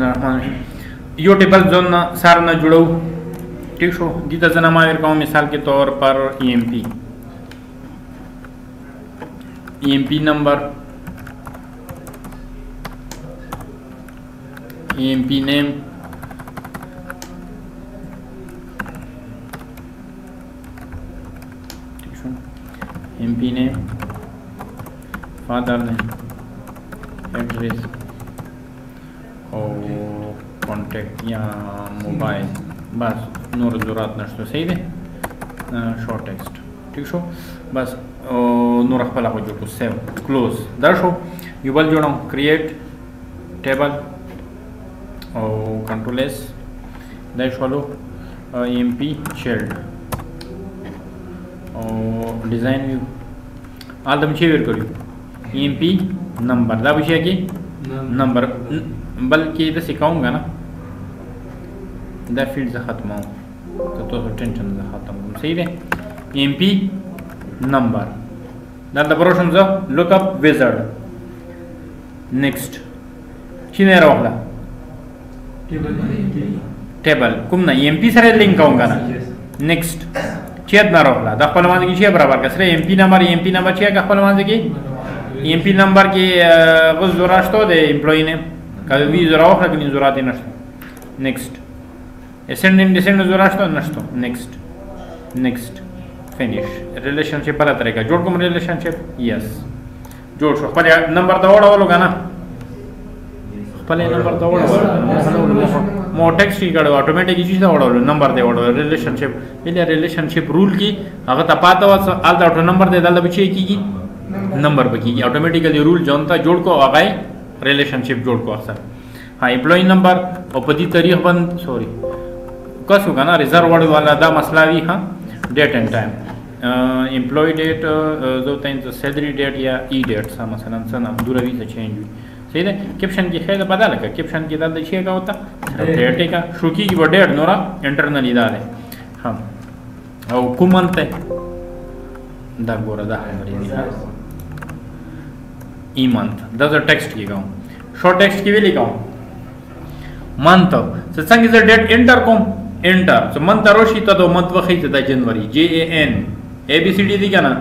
الله الرحمن الرحیم یو ټیبل ځون سار نه جوړو ٹھیک شو دې ته زه نامه ورکوم مثال کے طور پر EMP نمبر EMP name EMP name father name address और कॉन्टैक्ट या मोबाइल बस नूर ज़रूरत नशतो सही दे शॉर्ट टेक्स्ट ठीक शो बस नूर खपला को जो सेव क्लोज दर शो युबल जोड़ो क्रिएट टेबल और कंट्रोल एस दर शोलो EMP child और डिज़ाइन व्यू आलदम चेवर करियो EMP नंबर दा विषय की नंबर बल्कि इधर सिखाऊंगा ना दा फील्ड से ख़त्म हो तो टेंशन से ख़त्म सही है EMP नंबर दा बरोशन जो लुकअप विज़ार्ड नेक्स्ट चीने रोहला टेबल कुम ना EMP सरे लिंक आऊंगा ना नेक्स्ट चेत ना रोहला दा पलवान की चेत बराबर कसरे EMP नंबर चेत का पलवान की EMP नंबर की वो ज़रूरत तो दे एम्प्लॉई ने कभी ज़रूरत है कि नहीं ज़रूरत ही नष्ट नेक्स्ट एसेंड ज़रूरत तो नष्ट नेक्स्ट फिनिश रिलेशनशिप पर तरीका जोड़ को रिलेशनशिप यस जोड़ शो पहले नंबर दौड़ा वो लोग ना पहले नंबर दौड़ा मो टेक्स्ट की करो ऑटोमेटिक चीज़ दौड़ा नंबर दे ओड़ा रिलेशनशिप इले रिलेशनशिप रूल की अगर तपाता हुआ आल दा नंबर दे दाल बच्चे की नंबर बकी ऑटोमेटिकली रूल जानता जोड़ को आगाए रिलेशनशिप जोड़ को अक्सर हाँ एम्प्लॉई नंबर और पदी तारीख बंद सॉरी कस होगा ना रिजर्व वर्ड वाला दा मसला भी हाँ date and time employee date जो टाइम सैलरी डेट या डेट सा मसलन सना दूरवी से चेंज हुई सही है कैप्शन की खैर पता लगा कैप्शन की दाल देखिए का होता डेट का शुकी की वो डेट नोरा इंटरनली डाले हाँ और कुमंत दा गोरा दा ई मंथ दस टेक्स्ट की गाऊँ शॉर्ट टेक्स्ट की भी लिखाऊँ मंथ so संग is date enter comma enter so month रोशी तो मंथ वही था जनवरी JAN ABCD दी क्या ना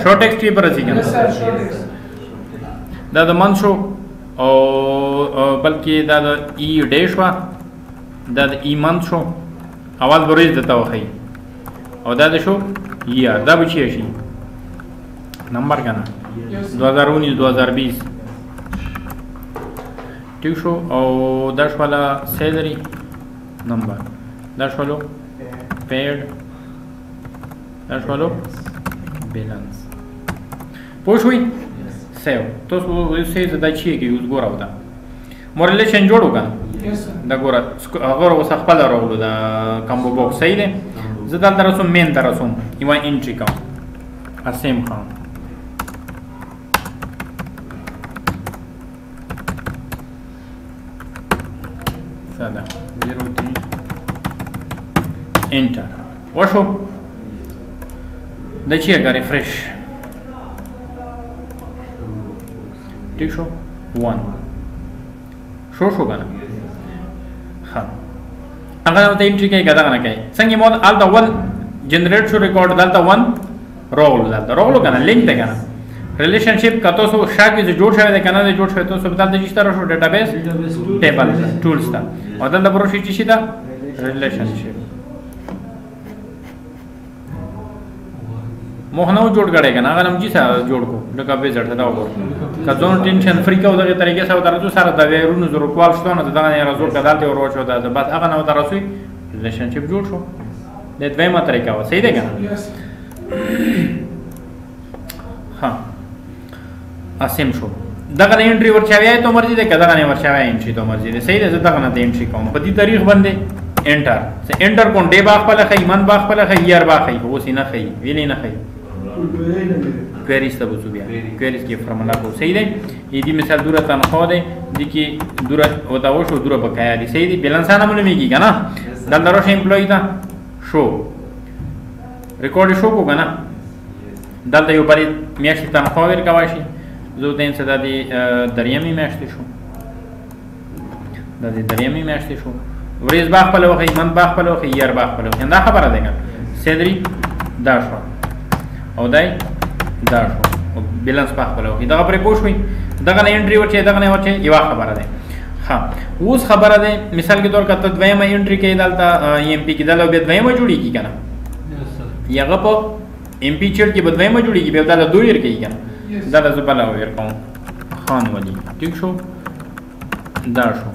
शॉर्ट टेक्स्ट की पर सी क्या दादा मंथ शो और बल्कि दादा ई डेश वा दादा ई मंथ शो आवाज बरोज देता हुआ है और दादा शो ईयर दा बची है नंबर का ना 2019-2020 ठीक शो और 10 वाला सैलरी नंबर 10 वालों पेड 10 वालों बैलेंस पुश हुई सेव तो उससे ज़्यादा चाहिए कि उस गोरा होता मोर रिलेशन जोड़ोगा दा गोरा अगर वो सख्पा दा रोलो दा कम्बो बॉक्स सही है ज़्यादा तरसों मेन तरसों इवां एंट्री का असेम खां सादा 03 एंटर वशो देखिएगा रिफ्रेश ठीक शो 1 शो होगा ना हाँ अगर हम एंट्री के गदा ना कहे संगी मोद all the 1 generate show record डालता 1 रोल डालता रोल होगा ना लिंक देगा ना रिलेशनशिप का तो सो शाक से जोड़ शायद कना से जोड़ शायद तो सब डालते जिस तरह शो डेटाबेस टेबल टूल्स था और दल बरोशी चीज़ था रिलेशनशिप मोहना जोड़ करेगा ना अगर हम जी सा जोड़ को लगा बेजड़ था वो का जोन टेंशन फ्री का उधर के तरीके से उधर तो सारा दबे रूल जरूर क्वाल स्टोन तो दाना यार जोड़ का डालते और वो होता है बस अगर ना उधर रसोई रिलेशनशिप जोड़ शो लेट वे मत तरीका हो सही देगा ना हाँ असेम शो दगन एंट्री वर्षावे है तो मर्जी दे दगन वर्षावे एंट्री तो मर्जी दे सही है दगन ते एंट्री कौन पति तारीख बंदे एंटर से एंटर कौन डे बाग पला खई मन बाग पला खई ईयर बाग खई वो सी ना खई वेली ना खई क्वेरीज तब सुबिया क्वेरीज की फॉर्मूला को सही है ये दी मिसाल दूर तनख्वाह दे दी की दूर होता वो शो दूर बकाया दी सही दी बैलेंस आना मुझे मिलेगी क्या ना दल दरोश एम्प्लॉई था शो रिकॉर्ड शो को ना दल तो ये ऊपर मैच तनख्वाह का वाशी जो दिन से दादी दरिया में मैच शो د دې درېمې میاشتې شو ورځ با خپل وخی من با خپل وخی ير با خپل وخی دا خبره ده سیدری دا شو او دای دا شو بیلانس په خپل وخی دا پرې پوښوي دغه نه انټری ورچې دغه نه ورچې یو خبره ده ها اوس خبره ده مثال کے طور کته دویمه انټری کې دالتا ایم پی کې دالو به دویمه جوړیږي کنه یغه په ایم پی چړ کې بدویمه جوړیږي به دا دوه ور کوي کنه دا د زباله ور کوم خان ولی ٹھیک شو دا شو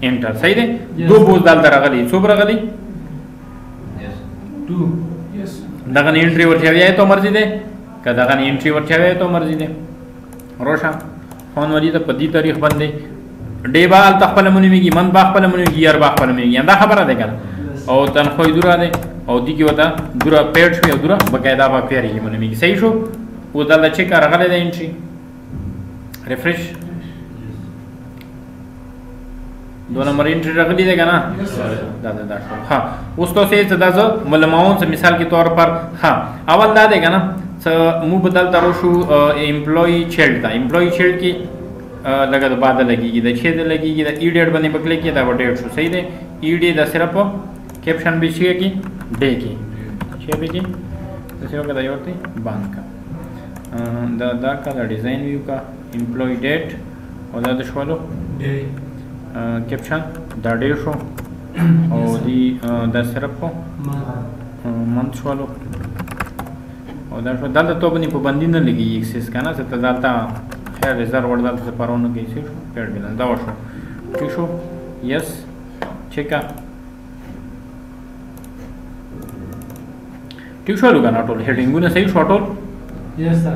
انټر صحیح ده دو بوز دال درغلی څو برغلی یس 2 یس دغه انټری ورچوي ته مرزي ده کدا دغه انټری ورچوي ته مرزي ده روشا خان ولی ته په دې تاریخ باندې ډیبال تخپل منیږي من با خپل منیږي ير با خپل منیږي دا خبره ده کنه او تنخوی دورا ده او دی کی وتا دورا پیټ شو دورا بقاعده با پیری منیږي صحیح شو او دا چې کار غلې ده انټری ریفریش دو نمبر انټری راغلی ده کنه دا شو ها اوس تو سه دا زه ملماون سے مثال کے طور پر ها اول دا ده کنه مو بدل ترو شو امپلوی چیلډ دا امپلوی چیلډ کی لگا د بعد لګیږي د چې د لګیږي د ای ډیټ باندې پکلې کې دا ډیټ شو صحیح ده ای ډی دا صرف کیپشن به شي کی ډے کی چې به کی د څه وکړه یو ته باندې کا دا کا ډیزاین ویو کا امپلوی ډیټ او دا د شوالو ډے کیپشن دا ډے شو او دی دا صرف منت شوالو او دا شو دلته تو باندې پابندی نه لګي ایکسس کنه څه ته دلته خیر رزرو وردا ته پرونه کې شي پیډ بلند دا وشو ٹھیک شو یس چیکا ٹھیک شو لګا ټول هډینګونه صحیح شو ټول یس سر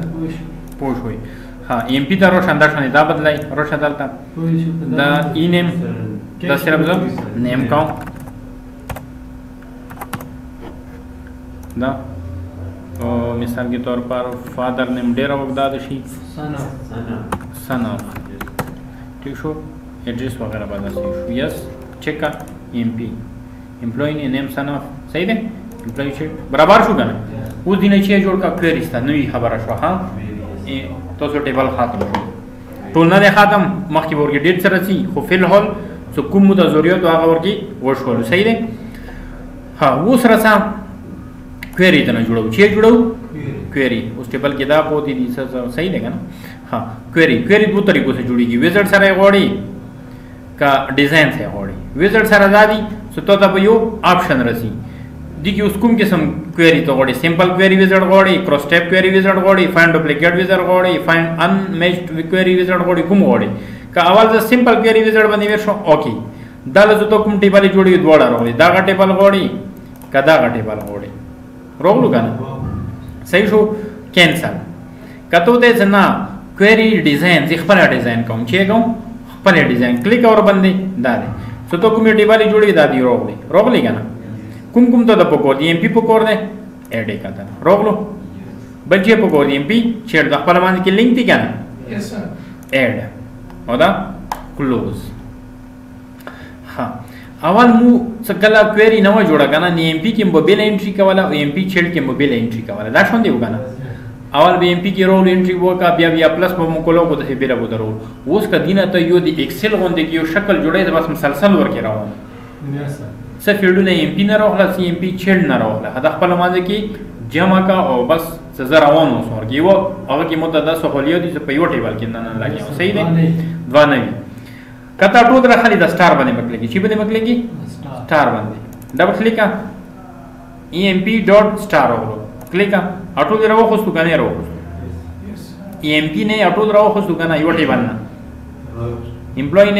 پوښ وي ها ایم پی دارو شاندار شنه دا بدلای روشه دلته دا ای نیم دا صرف نیم کوم دا مثال के तौर पर फादर नेम डेरा वगदा दशी सन ऑफ ठीक शो एड्रेस वगैरह बदल सी यस चेक का एमपी एम्प्लॉय नेम सन ऑफ सही है एम्प्लॉय से बराबर शो करना उस दिन चाहिए जोड़ का क्वेरी था नई खबर शो हां तो सो टेबल खत्म टोलना ने खत्म मखकी वर के डेट सर सी खो फिल हॉल सो कुम मुदा जरिया तो आगा वर की वर्ष हॉल सही है हां वो सरसा क्वेरी तना जुड़ो छे जुड़ो क्वेरी उस टेबल के दा पोती दी सही देगा ना हाँ क्वेरी दो तरीकों से जुड़ेगी विजर्ड सारा गोड़ी का डिजाइन से गोड़ी विजर्ड सारा दादी सो तो तब यो ऑप्शन रसी दी की उसकुम किस्म क्वेरी तो गोड़ी सिंपल क्वेरी विजर्ड गोड़ी क्रॉस टैब क्वेरी विजर्ड गोड़ी फाइंड डुप्लीकेट विजर्ड गोड़ी फाइंड अनमैच्ड क्वेरी विजर्ड गोड़ी कुम गोड़ी का आवाज सिंपल क्वेरी विजर्ड बनी वेशो ओके दाल जो तो कुम टेबल जोड़ी दोड़ा रोड़ी दागा टेबल गोड़ी का दागा टेबल गोड़ी रोगलू का ना सही शो कैंसल कतो दे जना क्वेरी डिजाइन खपल डिजाइन कौन छे कौन खपल डिजाइन क्लिक और बंदे दादे सो तो कम्युनिटी वाली जुड़ी दादी रोगली का ना कुम तो दपकोर दी एमपी पकोर दे ऐड का था रोगलो बच्चे पकोर दी एमपी छेड़ द खपल मान की लिंक थी क्या ना यस सर ऐड ओदा क्लोज हां अवल मु सकला क्वेरी नवा जोड़ा गाना नी एमपी की मोबाइल एंट्री का वाला एमपी छेड़ के मोबाइल एंट्री का वाला दाश होंदे होगा ना अवल भी एमपी की रोल एंट्री वो का बिया प्लस पर मुकोलो को तो बेरा को रोल उस का दिना तो यो दी एक्सेल होंदे की यो शक्ल जोड़े बस मुसलसल वर के रहो यस सर फील्ड ने एमपी ना रोला सी एमपी छेड़ ना रोला हदा खपल माजे की जमा का और बस सजरा वन हो सर की वो अगर की मुद्दा सहूलियत दी से पयो टेबल के ना लगे सही है दवा नहीं कता टूद रखली द स्टार बने मकलेगी छी बने मकलेगी स्टार बने डबल क्लिक का emp.star होलो क्लिक का ऑटो दे रहो खुद गाने रहो emp ने ऑटो दे रहो खुद गाना यो टेबल ना employee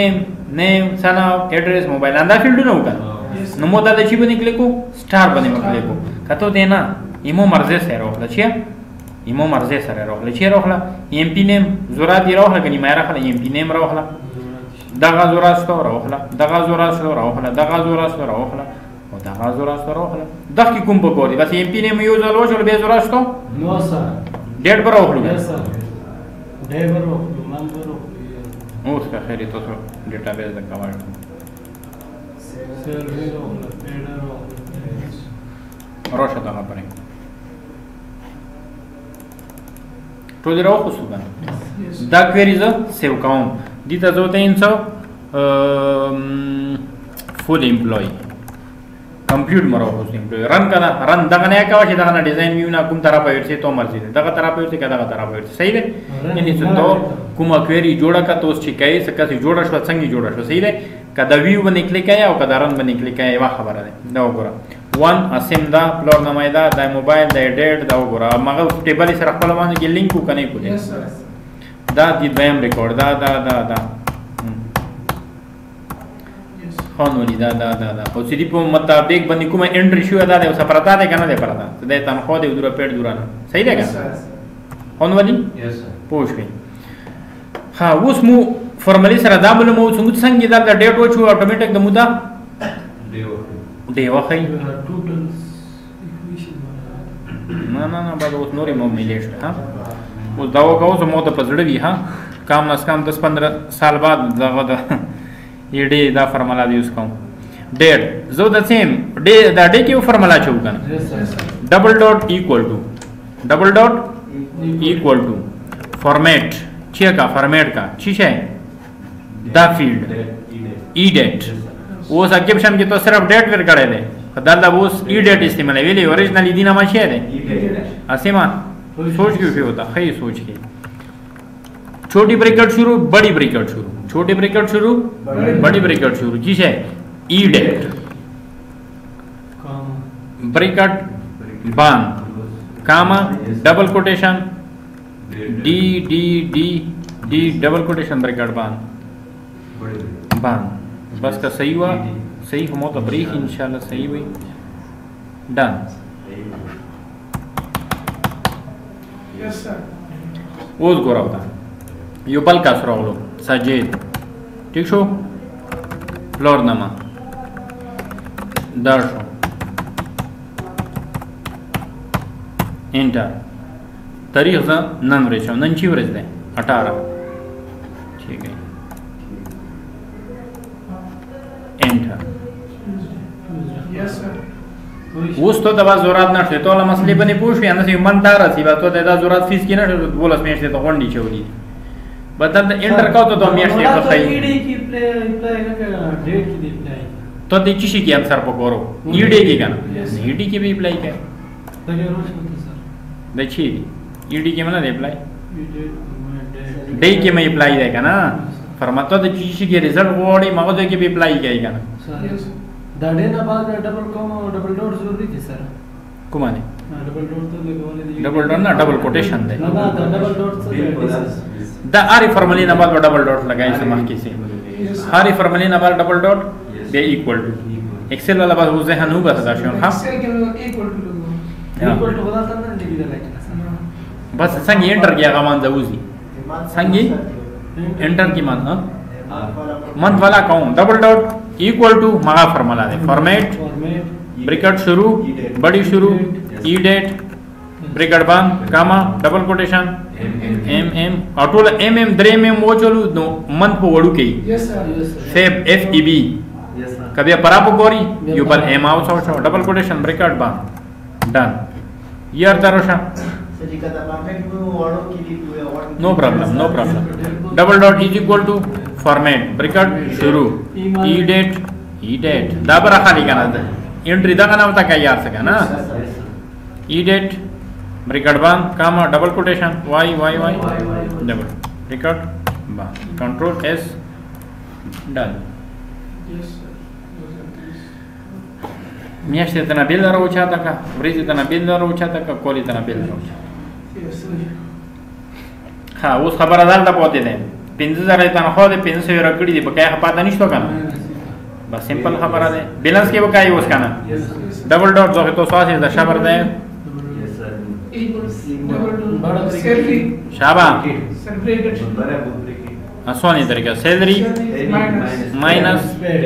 name son of address mobile अंदा फील्ड न होगा न मोदा दे छी बने क्लिक को स्टार बने मकलेको कतो देना इमो मर्जे से रहो लछिया इमो मर्जे से रहो लछिया रहो emp नेम जोरा दे रहो गनी मायरा खला emp नेम रहो دغه زوراستو راوخلا دغه زوراستو راوخلا دغه زوراستو راوخلا او دغه زوراستو راوخلا دغه کوم په کوری بس ایم پی نه یو ځل وشول به زوراستو نو سر ډېر براوخلو یس سر ډېر براوخلو مان براوخلو اوس کا خیری تاسو ډیټابیس د کاوړ سر راوخلا ډېر راوخلا روشه دغه پرې ټول راوخو سو دا کویری زه سیو کوم دي ته زه ته انسو فول امپلوي کمپیوټ مرو اوس امپلوي رن کنه رن دغه نه کا چې دغه نه ډیزاین میونه کوم طرف ورسې تو مرسي دغه طرف ورسې دغه طرف ورسې صحیح ده یعنی څه تو کومه کویری جوړه کا تو چې کای څه کسي جوړه شو څنګه جوړه شو صحیح ده کدا ویو باندې کلیک کای او کدا رن باندې کلیک کای وا خبره ده دا وګوره 1 اسیم دا پلور نمای دا د موبایل د ډیټ دا وګوره مغه ټیبل سره خپل باندې کې لینک وکنه کوله دا د دویم ریکورډ دا خانوري دا او سړي په مطابق باندې کومه انټری شو دا د سفرتا ده کنه ده پرتا د تنخواه د دورا پیټ دورانه صحیح ده کنه خانوري یس پوښښ ها اوس مو فارملی سره دا بل مو څنګه دا ډیټ و شو اتوماتیک د مودا دی واخی نه بعد اوس نورې مو مليش ها اوس دا وکاو زه مو ته پزړه وی ها کام نس کام 10-15 سال بعد دا डी दा फॉर्मूला यूज करूं डेट जो the same day the day की फॉर्मूला छू कन double dot equal to format छे का फॉर्मेट का छी है द फील्ड ई डेट वो सब्जेक्शन की तो सिर्फ डेट वेर करे दे दादा वो ई डेट इस्तेमाल है वेली ओरिजिनली दीना मा छे दे असेमा सोच के होता है सोच के छोटी ब्रैकेट शुरू बड़ी ब्रैकेट शुरू छोटी ब्रैकेट शुरू बड़ी ब्रैकेट शुरू जी है ई डेट ब्रैकेट बान comma double quotation D D D D double quotation bracket बान बस का सही हुआ सही हम तो ब्रेक इंशाल्लाह सही हुई डन यस सर वो गोरा होता यो बल का सरावलो सजेद ठीक शो फ्लोर नमा दर्शो एंटर तारीख सा नन वरेशो नंची वरेश दे 18 ठीक है एंटर यस सर उस तो दबा जोरात ना छे तो ला मसले बने पूछ या ना सी मनदार सी बात तो दादा जोरात फीस की ना बोलस में से तो कोंडी चोली बदल एंटर का तो मी असते तो सही ईडी की अप्लाई का डेट की अप्लाई तो ते चीशी की आंसर पकोरो ईडी की का ईडी की भी अप्लाई का तो रोज होता सर देखिए ईडी के मतलब अप्लाई डे के में अप्लाई है का ना फरमाता तो चीशी के रिजल्ट वोडी मगज के भी अप्लाई किया का सर दाडे ना बाद डबल कॉमा और डबल डॉट जरूरी थी सर कुमाने डबल डॉट तो लगवाने डबल डॉट ना डबल कोटेशन दे ना डबल डॉट से द आरी फॉर्मूले ना बाद डबल डॉट लगाए से मार्की से आरी फॉर्मूले ना बाद डबल डॉट बे इक्वल टू एक्सेल वाला बात उसे हनु बस दाशियों हां एक्सेल के इक्वल टू बता करना डिवीजन लाइक बस संगी एंटर किया का मान जाऊजी संगी एंटर की मान हां मंथ वाला कहूं डबल डॉट इक्वल टू मगा फॉर्मूला दे फॉर्मेट ब्रैकेट शुरू बड़ी शुरू ई डेट ब्रैकेट बंद comma double quotation M M auto M M द्रे में वो चलू नो मंथ को वडू के yes sir Feb F E B yes sir कभी परापो गोरी यू बल M out so double quotation bracket बंद डन ईयर तरोशा no problem double dot is equal to format bracket शुरू ई डेट दाबर खाली का ना एंट्री दा ना होता क्या यार सका ना ई डेट ब्रैकेट बंद comma double quotation Y Y Y double bracket बंद कंट्रोल एस डन मियाशते तना बिल रो चाहता का ब्रिज तना बिल रो चाहता का कोली तना बिल रो हाँ उस खबर आधार दा पोते दे 5000 तना खो दे 500 रकड़ी दे बकाया पता नहीं तो का बस सिंपल खबर है बैलेंस के बकाया उसका ना डबल डॉट जो तो 100 से शबर दे शाबा आसानी तरीका सैलरी माइनस पेड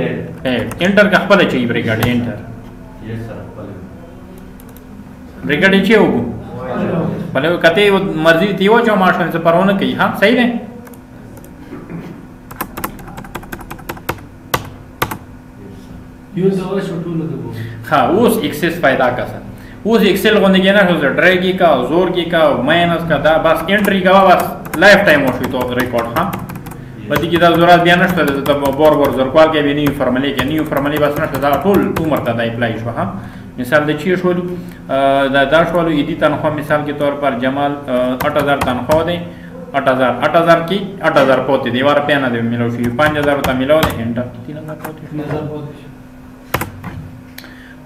एंटर का पता चाहिए ब्रैकेट एंटर ब्रैकेट ही होगो भले कते मर्जी थी वो जो मार्शल से परवाना कही हां सही है यूज ओवर शोटू लगो हां उस एक्सेस फायदा का सर उस एक्सेल होने के ना हो ड्रैग की का जोर की का माइनस का दा बस एंट्री का बस لایف ټایم وشوي تو ریکارډ ها بدی کې دا ضرورت بیا نشته د بور زرکوال کې به نیو فرملی کې نیو فرملی بس نشته دا ټول عمر ته د اپلای شو ها مثال د چی شول دا شول ایدی تنخواه مثال کے طور پر جمال 8000 تنخواه دے 8000 کی 8000 پوتے دی وار پیانا دے ملو شوی 5000 تا ملو دے انٹر 3000 پوتے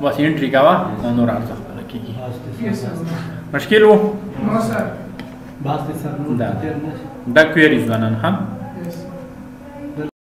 بس انٹری کوا نور آرزا رکی مشکل ہو دا کویریز دانان ہاں